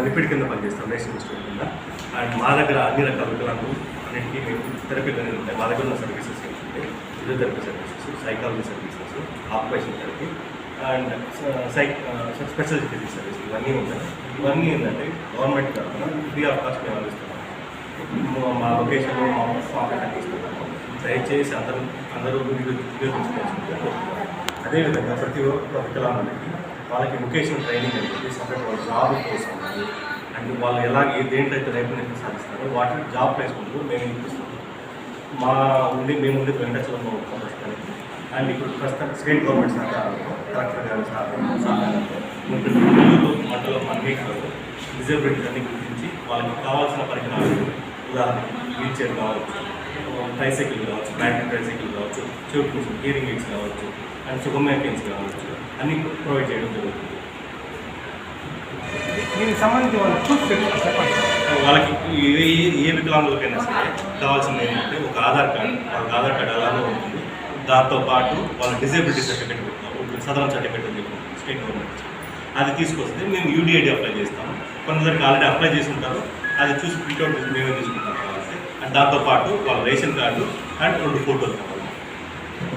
Lipid కింద పనిచేస్తాం national institute కింద. అండ్ మా దగ్గర అన్ని రకాల వికలాంగులు అన్నింటికీ మేము థెరపీలు అనేవి ఉంటాయి. మా దగ్గర ఉన్న సర్వీసెస్ ఏంటంటే physiotherapy services, psychology services, occupation therapy and special physics service ఇవన్నీ ఉంటాయి. ఇవన్నీ ఏంటంటే గవర్నమెంట్ తరఫున ఫ్రీ ఆఫ్ కాస్ట్ మేము అందిస్తున్నాము. మా లొకేషన్లో మా కాంటాక్ట్ ఇస్తున్నాము. దయచేసి అందరూ ఉపయోగించుకోవాల్సింది. అదేవిధంగా ప్రతి ఒక్క వికలాంగులకి వాళ్ళకి వొకేషనల్ ట్రైనింగ్ అనేది సపరేట్ వాళ్ళ జాబ్ కోసం అండ్ వాళ్ళు దేంట్లయితే నైపుణ్యం సాధిస్తారో వాటి జాబ్ ప్లేస్మెంట్ మేము ఇప్పిస్తాం. మేము ఉండేది వెంకటాచలంలో ప్రస్తుతానికి. అండ్ ఇప్పుడు ప్రస్తుతం స్టేట్ గవర్నమెంట్ సహకారంలో కలెక్టర్ గారి సహకారంలో నెల్లూరు మండలం అన్నింటిలో డిజేబిలిటీ అన్ని గురించి వాళ్ళకి కావాల్సిన పరికరాలు, ఉదాహరణకి వీల్ చైర్ కావచ్చు, ట్రైసైకిల్ కావచ్చు, బ్యాటరీ ట్రైసైకిల్ కావచ్చు, చెవిటి కోసం హియరింగ్ ఎయిడ్స్ కావచ్చు అండ్ సుగమ్యాకెన్స్ కావచ్చు అన్నీ ప్రొవైడ్ చేయడం జరుగుతుంది. దీనికి సంబంధించి వాళ్ళకి ఏ వికలాంగులకైనా సరే కావాల్సింది ఏంటంటే ఒక ఆధార్ కార్డు, వాళ్ళకి ఆధార్ కార్డు అలానే ఉంటుంది. దాంతోపాటు వాళ్ళ డిజేబిలిటీ సర్టిఫికేట్ పెడతాము, సదరన్ సర్టిఫికేట్ అని చెప్పి స్టేట్ గవర్నమెంట్ అది తీసుకొస్తే మేము యూడిఐడి అప్లై చేస్తాము. కొందరికి ఆల్రెడీ అప్లై చేసి ఉంటారు, అది చూసి ప్రింట్అవుట్ చేసి మేమే తీసుకుంటాం కావాలంటే. అండ్ దాంతోపాటు వాళ్ళ రేషన్ కార్డు అండ్ 2 ఫోటోలు కావాలి.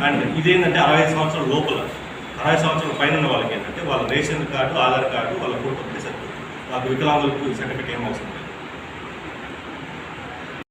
అండ్ ఇదేంటంటే 65 సంవత్సరాల లోపల, 60 సంవత్సరాల పైన ఉన్న వాళ్ళకి ఏంటంటే వాళ్ళ రేషన్ కార్డు, ఆధార్ కార్డు, వాళ్ళ ఫోటో ఉంటే సరిపోతుంది. వాళ్ళకి వికలాంగులకు సర్టిఫికేట్ ఏం అవసరం లేదు.